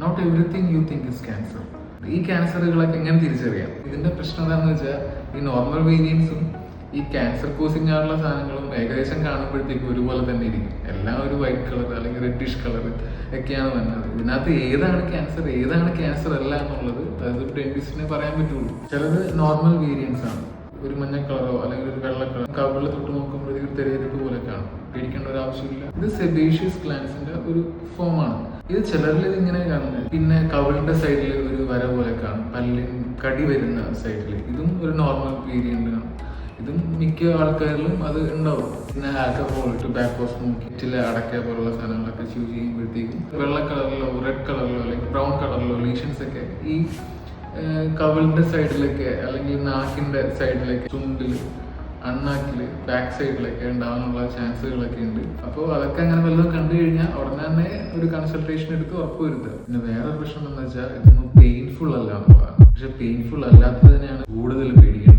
Not everything you think is cancer. ഈ ക്യാൻസറുകളൊക്കെ എങ്ങനെ തിരിച്ചറിയാം? ഇതിന്റെ പ്രശ്നം എന്താണെന്ന് വെച്ചാൽ ഈ നോർമൽ വേരിയൻസും ഈ ക്യാൻസർ കോസിങ് ആയിട്ടുള്ള സാധനങ്ങളും ഏകദേശം കാണുമ്പോഴത്തേക്കും ഒരുപോലെ തന്നെ ഇരിക്കും. എല്ലാം ഒരു വൈറ്റ് കളർ അല്ലെങ്കിൽ റെഡിഷ് കളർ ഒക്കെയാണ് വന്നത്. ഇതിനകത്ത് ഏതാണ് ക്യാൻസർ അല്ല എന്നുള്ളത് അതൊരു ഡെന്റിസ്റ്റിനെ പറയാൻ പറ്റുള്ളൂ. ചിലത് നോർമൽ വേരിയൻസ് ആണ്, ഒരു മഞ്ഞ കളറോ അല്ലെങ്കിൽ ഒരു വെള്ള കളർ കവിളിൽ തൊട്ട് നോക്കുമ്പോഴത്തേക്ക് ഒരു തെരഞ്ഞെടുപ്പ് പോലെ കാണും. പേടിക്കേണ്ട ഒരു ആവശ്യമില്ല. ഇത് സെബേഷ്യസ് ഗ്ലാൻസിന്റെ ഒരു ഫോമാണ്. ഇത് ചിലരിൽ ഇതിങ്ങനെ കാണുന്നത്. പിന്നെ കവിളിന്റെ സൈഡിൽ ഒരു വര പോലെ കാണും, പല്ലിൻ കടി വരുന്ന സൈഡിൽ. ഇതും ഒരു നോർമൽ വേരിയന്റ് ആണ്. ഇതും മിക്ക ആൾക്കാരിലും അത് ഉണ്ടാവും. പിന്നെ ആൽക്കഹോൾ, ടൊബാക്കോ സ്മോക്കിംഗ്, ചില അടക്ക പോലുള്ള സാധനങ്ങളൊക്കെ യൂസ് ചെയ്യുമ്പോഴത്തേക്കും വെള്ള കളറിലോ റെഡ് കളറിലോ അല്ലെങ്കിൽ ബ്രൗൺ കളറിലോ ലീഷൻസ് ഒക്കെ ഈ കവിളിന്റെ സൈഡിലൊക്കെ അല്ലെങ്കിൽ നാക്കിന്റെ സൈഡിലൊക്കെ, ചുണ്ടില്, അണ്ണാക്കില്, ബാക്ക് സൈഡിലൊക്കെ ഉണ്ടാവാനുള്ള ചാൻസുകളൊക്കെ ഉണ്ട്. അപ്പോൾ അതൊക്കെ അങ്ങനെ വല്ലതും കണ്ടു കഴിഞ്ഞാൽ ഉടനെ തന്നെ ഒരു കൺസൾട്ടേഷൻ എടുത്ത് ഉറപ്പ് വരുത്തുക. പിന്നെ വേറെ പ്രശ്നം എന്ന് വെച്ചാൽ ഇതൊന്നും പെയിൻഫുൾ അല്ല എന്നുള്ളതാണ്. പക്ഷെ പെയിൻഫുൾ അല്ലാത്തതിനെയാണ് കൂടുതൽ പേടിക്കുന്നത്.